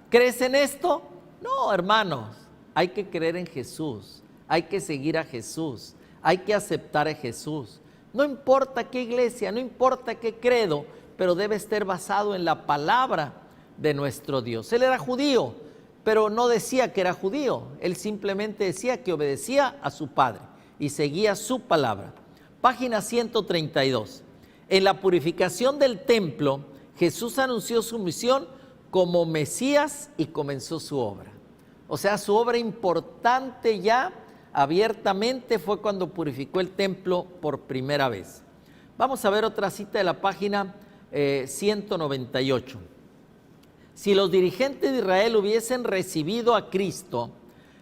¿Crees en esto? No, hermanos, hay que creer en Jesús, hay que seguir a Jesús, hay que aceptar a Jesús. No importa qué iglesia, no importa qué credo, pero debe estar basado en la palabra de nuestro Dios. Él era judío, pero no decía que era judío. Él simplemente decía que obedecía a su padre y seguía su palabra. Página 132. En la purificación del templo, Jesús anunció su misión como Mesías y comenzó su obra. O sea, su obra importante ya abiertamente fue cuando purificó el templo por primera vez. Vamos a ver otra cita de la página 198. Si los dirigentes de Israel hubiesen recibido a Cristo,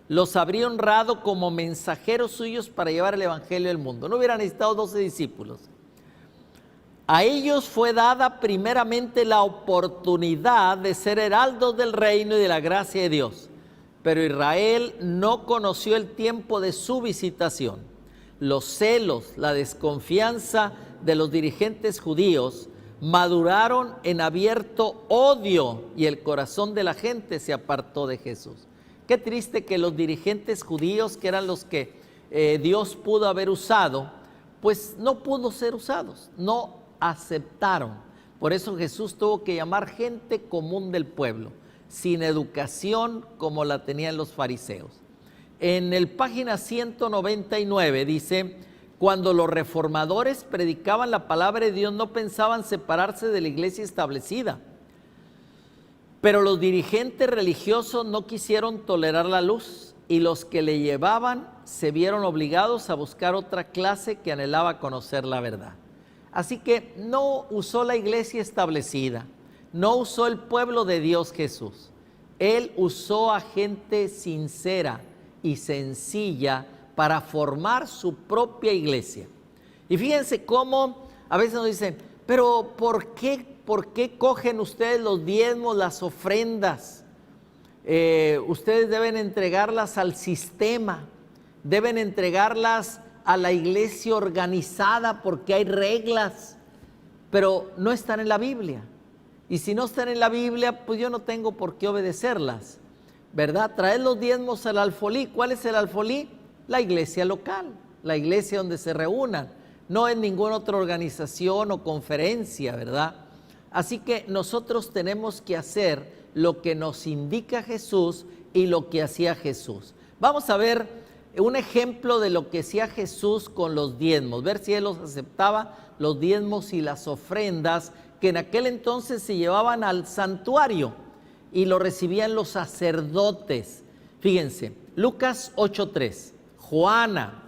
los habría honrado como mensajeros suyos para llevar el evangelio al mundo. No hubieran necesitado 12 discípulos. A ellos fue dada primeramente la oportunidad de ser heraldos del reino y de la gracia de Dios. Pero Israel no conoció el tiempo de su visitación. Los celos, la desconfianza de los dirigentes judíos maduraron en abierto odio y el corazón de la gente se apartó de Jesús. Qué triste que los dirigentes judíos, que eran los que Dios pudo haber usado, pues no pudo ser usados, no aceptaron. Por eso Jesús tuvo que llamar gente común del pueblo, sin educación como la tenían los fariseos. En el página 199 dice: cuando los reformadores predicaban la palabra de Dios, no pensaban separarse de la iglesia establecida. Pero los dirigentes religiosos no quisieron tolerar la luz y los que le llevaban se vieron obligados a buscar otra clase que anhelaba conocer la verdad. Así que no usó la iglesia establecida, no usó el pueblo de Dios Jesús. Él usó a gente sincera y sencilla para formar su propia iglesia. Y fíjense cómo a veces nos dicen: pero ¿por qué cogen ustedes los diezmos, las ofrendas? Ustedes deben entregarlas al sistema, deben entregarlas a la iglesia organizada porque hay reglas, pero no están en la Biblia. Y si no están en la Biblia, pues yo no tengo por qué obedecerlas, ¿verdad? Traer los diezmos al alfolí. ¿Cuál es el alfolí? La iglesia local, la iglesia donde se reúnan, no en ninguna otra organización o conferencia, ¿verdad? Así que nosotros tenemos que hacer lo que nos indica Jesús y lo que hacía Jesús. Vamos a ver un ejemplo de lo que hacía Jesús con los diezmos, ver si Él los aceptaba, los diezmos y las ofrendas que en aquel entonces se llevaban al santuario y lo recibían los sacerdotes. Fíjense, Lucas 8:3. Juana,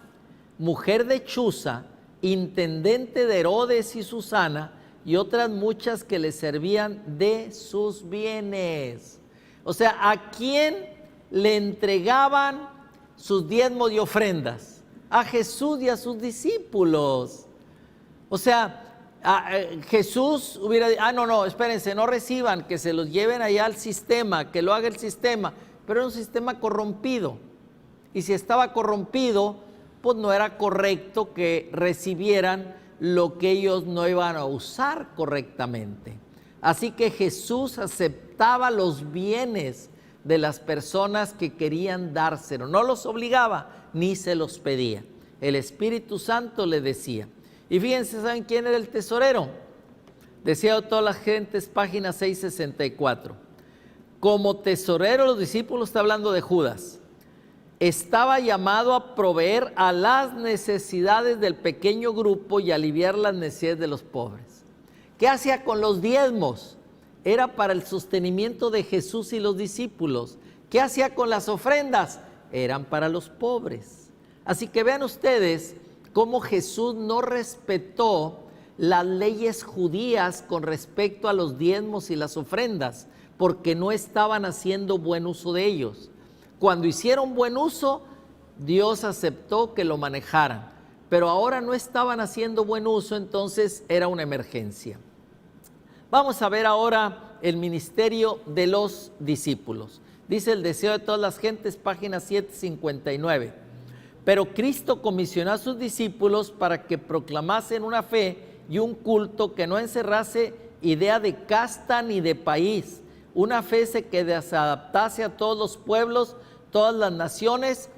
mujer de Chuza, intendente de Herodes y Susana, y otras muchas que le servían de sus bienes. O sea, ¿a quién le entregaban sus diezmos y ofrendas? A Jesús y a sus discípulos. O sea, Jesús hubiera dicho: no, espérense, no reciban, que se los lleven allá al sistema, que lo haga el sistema. Pero era un sistema corrompido. Y si estaba corrompido, pues no era correcto que recibieran lo que ellos no iban a usar correctamente. Así que Jesús aceptaba los bienes de las personas que querían dárselo. No los obligaba ni se los pedía. El Espíritu Santo le decía. Y fíjense, ¿saben quién era el tesorero? Decía a todas las gentes, página 664. Como tesorero, los discípulos, está hablando de Judas, estaba llamado a proveer a las necesidades del pequeño grupo y aliviar las necesidades de los pobres. ¿Qué hacía con los diezmos? Era para el sostenimiento de Jesús y los discípulos. ¿Qué hacía con las ofrendas? Eran para los pobres. Así que vean ustedes cómo Jesús no respetó las leyes judías con respecto a los diezmos y las ofrendas, porque no estaban haciendo buen uso de ellos. Cuando hicieron buen uso, Dios aceptó que lo manejaran, pero ahora no estaban haciendo buen uso, entonces era una emergencia. Vamos a ver ahora el ministerio de los discípulos. Dice el deseo de todas las gentes, página 759. Pero Cristo comisionó a sus discípulos para que proclamasen una fe y un culto que no encerrase idea de casta ni de país, una fe que se adaptase a todos los pueblos, todas las naciones,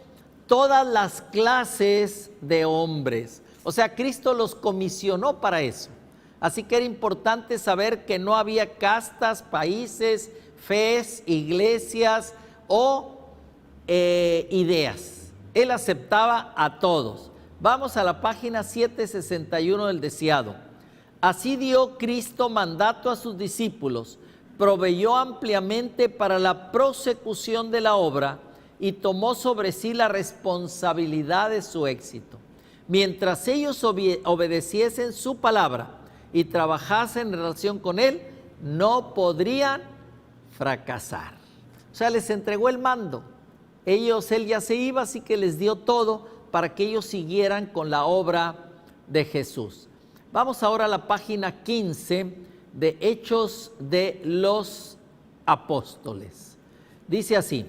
todas las clases de hombres. O sea, Cristo los comisionó para eso. Así que era importante saber que no había castas, países, fes, iglesias o ideas. Él aceptaba a todos. Vamos a la página 761 del Deseado. Así dio Cristo mandato a sus discípulos, proveyó ampliamente para la prosecución de la obra y tomó sobre sí la responsabilidad de su éxito. Mientras ellos obedeciesen su palabra y trabajasen en relación con Él, no podrían fracasar. O sea, les entregó el mando. Él ya se iba, así que les dio todo para que ellos siguieran con la obra de Jesús. Vamos ahora a la página 15 de Hechos de los Apóstoles. Dice así: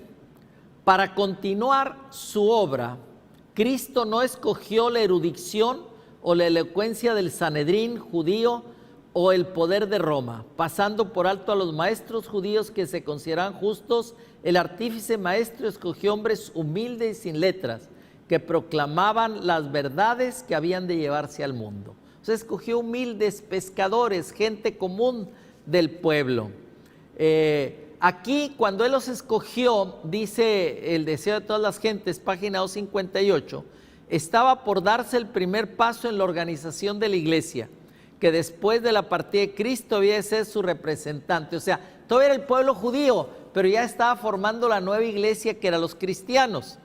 para continuar su obra, Cristo no escogió la erudición o la elocuencia del Sanedrín judío o el poder de Roma, pasando por alto a los maestros judíos que se consideraban justos. El artífice maestro escogió hombres humildes y sin letras, que proclamaban las verdades que habían de llevarse al mundo. O sea, escogió humildes pescadores, gente común del pueblo. Aquí, cuando Él los escogió, dice el deseo de todas las gentes, página 258, estaba por darse el primer paso en la organización de la iglesia, que después de la partida de Cristo había de ser su representante. O sea, todo era el pueblo judío, pero ya estaba formando la nueva iglesia que eran los cristianos.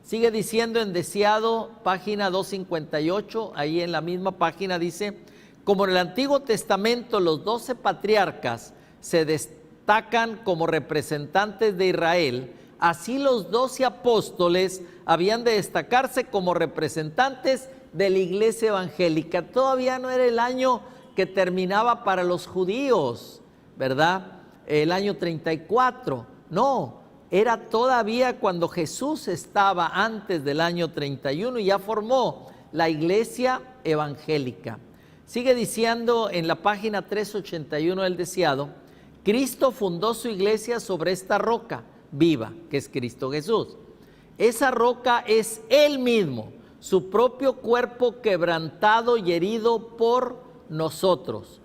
Sigue diciendo en Deseado, página 258, ahí en la misma página dice: como en el Antiguo Testamento los 12 patriarcas se destacan como representantes de Israel, así los 12 apóstoles habían de destacarse como representantes de la iglesia evangélica. Todavía no era el año que terminaba para los judíos, ¿verdad? El año 34, no. Era todavía cuando Jesús estaba antes del año 31 y ya formó la iglesia evangélica. Sigue diciendo en la página 381 del Deseado: Cristo fundó su iglesia sobre esta roca viva, que es Cristo Jesús. Esa roca es Él mismo, su propio cuerpo quebrantado y herido por nosotros.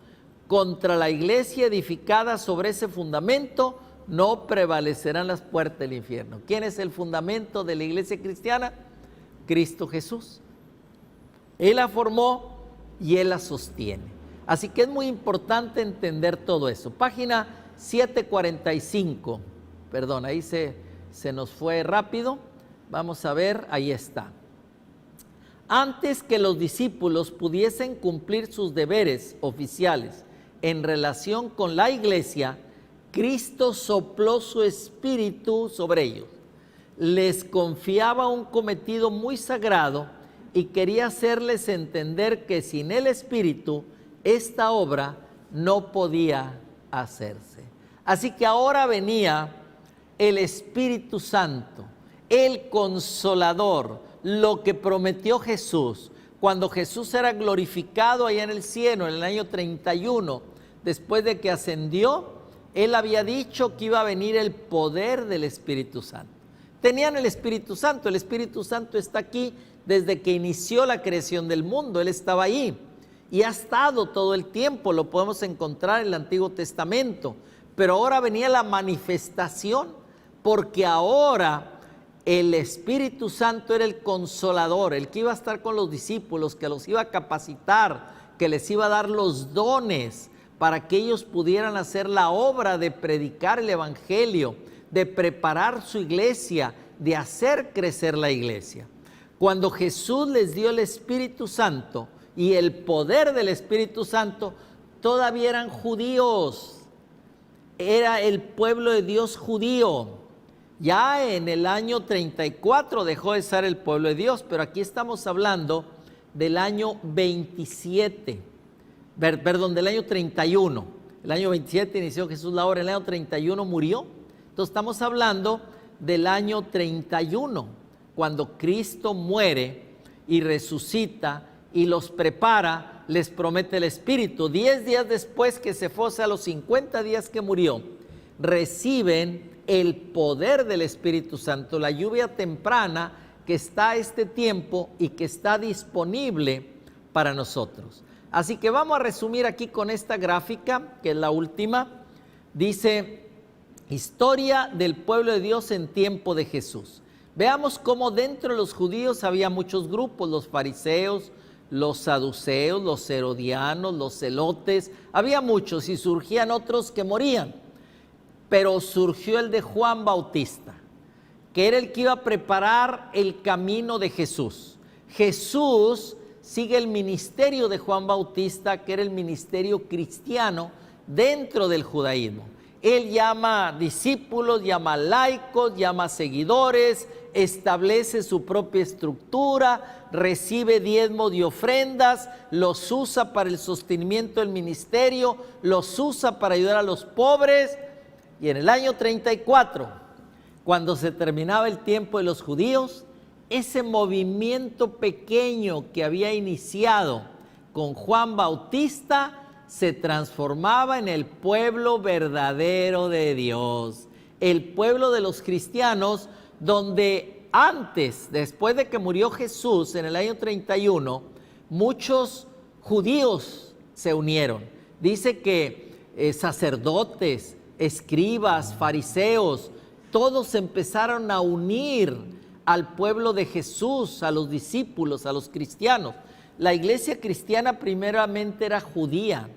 Contra la iglesia edificada sobre ese fundamento no prevalecerán las puertas del infierno. ¿Quién es el fundamento de la iglesia cristiana? Cristo Jesús. Él la formó y Él la sostiene. Así que es muy importante entender todo eso. Página 745, perdón, ahí se nos fue rápido. Vamos a ver, ahí está. Antes que los discípulos pudiesen cumplir sus deberes oficiales en relación con la iglesia, Cristo sopló su espíritu sobre ellos. Les confiaba un cometido muy sagrado y quería hacerles entender que sin el Espíritu esta obra no podía hacerse. Así que ahora venía el Espíritu Santo, el Consolador, lo que prometió Jesús. Cuando Jesús era glorificado allá en el cielo en el año 31, después de que ascendió, Él había dicho que iba a venir el poder del Espíritu Santo. Tenían el Espíritu Santo está aquí desde que inició la creación del mundo. Él estaba ahí y ha estado todo el tiempo, lo podemos encontrar en el Antiguo Testamento. Pero ahora venía la manifestación, porque ahora el Espíritu Santo era el Consolador, el que iba a estar con los discípulos, que los iba a capacitar, que les iba a dar los dones para que ellos pudieran hacer la obra de predicar el Evangelio, de preparar su iglesia, de hacer crecer la iglesia. Cuando Jesús les dio el Espíritu Santo y el poder del Espíritu Santo, todavía eran judíos, era el pueblo de Dios judío. Ya en el año 34 dejó de ser el pueblo de Dios, pero aquí estamos hablando del año 27, del año 31. El año 27 inició Jesús la obra, el año 31 murió. Entonces estamos hablando del año 31, cuando Cristo muere y resucita y los prepara, les promete el Espíritu. 10 días después que se fue, a los 50 días que murió, reciben el poder del Espíritu Santo, la lluvia temprana que está a este tiempo y que está disponible para nosotros. Así que vamos a resumir aquí con esta gráfica, que es la última. Dice, historia del pueblo de Dios en tiempo de Jesús. Veamos cómo dentro de los judíos había muchos grupos, los fariseos, los saduceos, los herodianos, los celotes, había muchos y surgían otros que morían. Pero surgió el de Juan Bautista, que era el que iba a preparar el camino de Jesús. Jesús sigue el ministerio de Juan Bautista, que era el ministerio cristiano dentro del judaísmo. Él llama discípulos, llama laicos, llama seguidores, establece su propia estructura, recibe diezmos y ofrendas, los usa para el sostenimiento del ministerio, los usa para ayudar a los pobres. Y en el año 34, cuando se terminaba el tiempo de los judíos, ese movimiento pequeño que había iniciado con Juan Bautista se transformaba en el pueblo verdadero de Dios, el pueblo de los cristianos, donde antes, después de que murió Jesús en el año 31, muchos judíos se unieron. Dice que sacerdotes, escribas, fariseos, todos empezaron a unir al pueblo de Jesús, a los discípulos, a los cristianos. La iglesia cristiana primeramente era judía,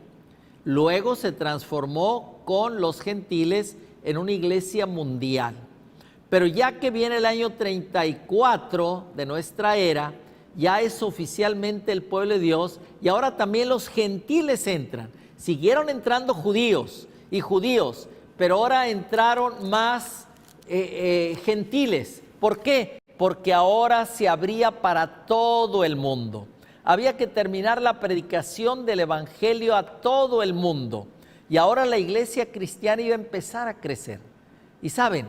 luego se transformó con los gentiles en una iglesia mundial. Pero ya que viene el año 34 de nuestra era, ya es oficialmente el pueblo de Dios y ahora también los gentiles entran. Siguieron entrando judíos y judíos, pero ahora entraron más gentiles. ¿Por qué? Porque ahora se abría para todo el mundo. Había que terminar la predicación del evangelio a todo el mundo. Y ahora la iglesia cristiana iba a empezar a crecer. Y saben,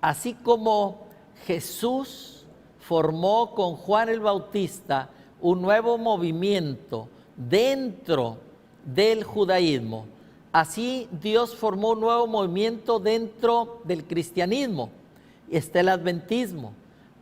así como Jesús formó con Juan el Bautista un nuevo movimiento dentro del judaísmo, así Dios formó un nuevo movimiento dentro del cristianismo. Está el adventismo.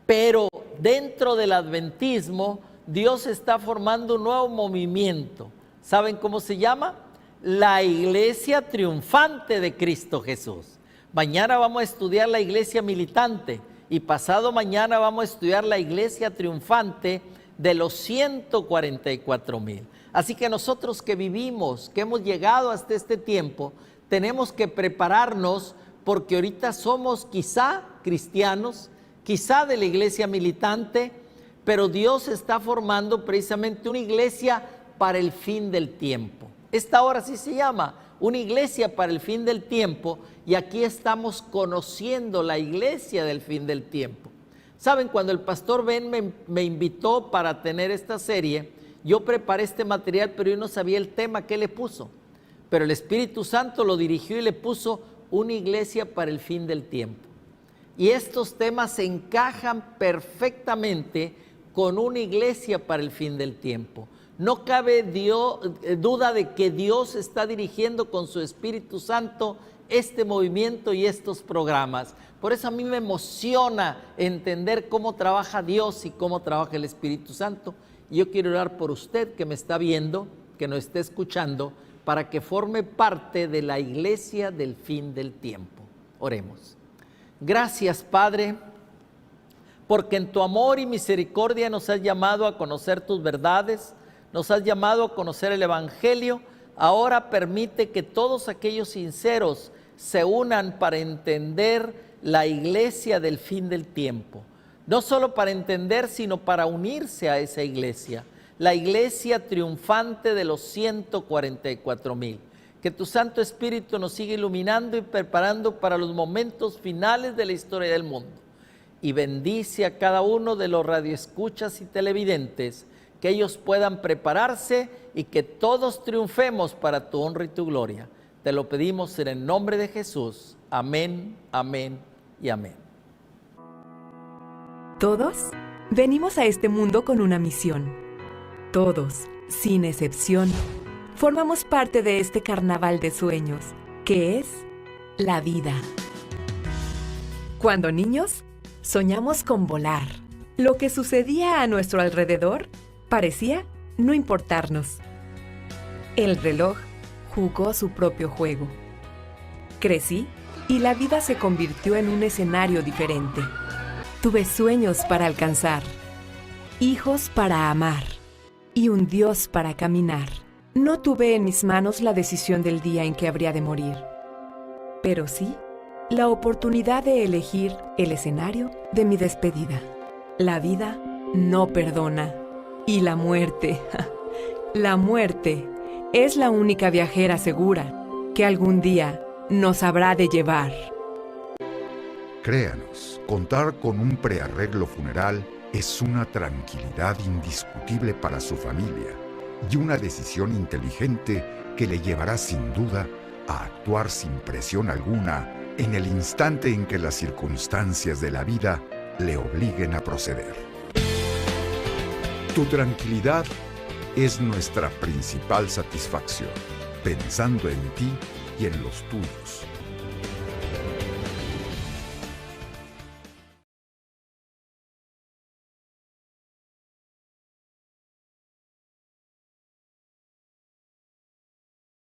Pero dentro del adventismo, Dios está formando un nuevo movimiento. ¿Saben cómo se llama? La iglesia triunfante de Cristo Jesús. Mañana vamos a estudiar la iglesia militante y pasado mañana vamos a estudiar la iglesia triunfante de los 144,000. Así que nosotros que vivimos, que hemos llegado hasta este tiempo, tenemos que prepararnos porque ahorita somos quizá cristianos, quizá de la iglesia militante, pero Dios está formando precisamente una iglesia para el fin del tiempo. Esta hora sí se llama una iglesia para el fin del tiempo y aquí estamos conociendo la iglesia del fin del tiempo. Saben, cuando el pastor Ben me invitó para tener esta serie, yo preparé este material, pero yo no sabía el tema que le puso. Pero el Espíritu Santo lo dirigió y le puso una iglesia para el fin del tiempo. Y estos temas se encajan perfectamente con una iglesia para el fin del tiempo. No cabe duda de que Dios está dirigiendo con su Espíritu Santo este movimiento y estos programas. Por eso a mí me emociona entender cómo trabaja Dios y cómo trabaja el Espíritu Santo. Y yo quiero orar por usted que me está viendo, que nos esté escuchando, para que forme parte de la iglesia del fin del tiempo. Oremos. Gracias, Padre, porque en tu amor y misericordia nos has llamado a conocer tus verdades, nos has llamado a conocer el Evangelio. Ahora permite que todos aquellos sinceros se unan para entender la iglesia del fin del tiempo. No solo para entender, sino para unirse a esa iglesia, la iglesia triunfante de los 144,000. Que tu Santo Espíritu nos siga iluminando y preparando para los momentos finales de la historia del mundo. Y bendice a cada uno de los radioescuchas y televidentes, que ellos puedan prepararse y que todos triunfemos para tu honra y tu gloria. Te lo pedimos en el nombre de Jesús. Amén, amén y amén. Todos venimos a este mundo con una misión. Todos, sin excepción, formamos parte de este carnaval de sueños, que es la vida. Cuando niños, soñamos con volar. Lo que sucedía a nuestro alrededor parecía no importarnos. El reloj jugó su propio juego. Crecí y la vida se convirtió en un escenario diferente. Tuve sueños para alcanzar, hijos para amar y un Dios para caminar. No tuve en mis manos la decisión del día en que habría de morir, pero sí la oportunidad de elegir el escenario de mi despedida. La vida no perdona y la muerte, la muerte es la única viajera segura que algún día nos habrá de llevar. Créanos, contar con un prearreglo funeral es una tranquilidad indiscutible para su familia y una decisión inteligente que le llevará sin duda a actuar sin presión alguna en el instante en que las circunstancias de la vida le obliguen a proceder. Tu tranquilidad es nuestra principal satisfacción, pensando en ti y en los tuyos.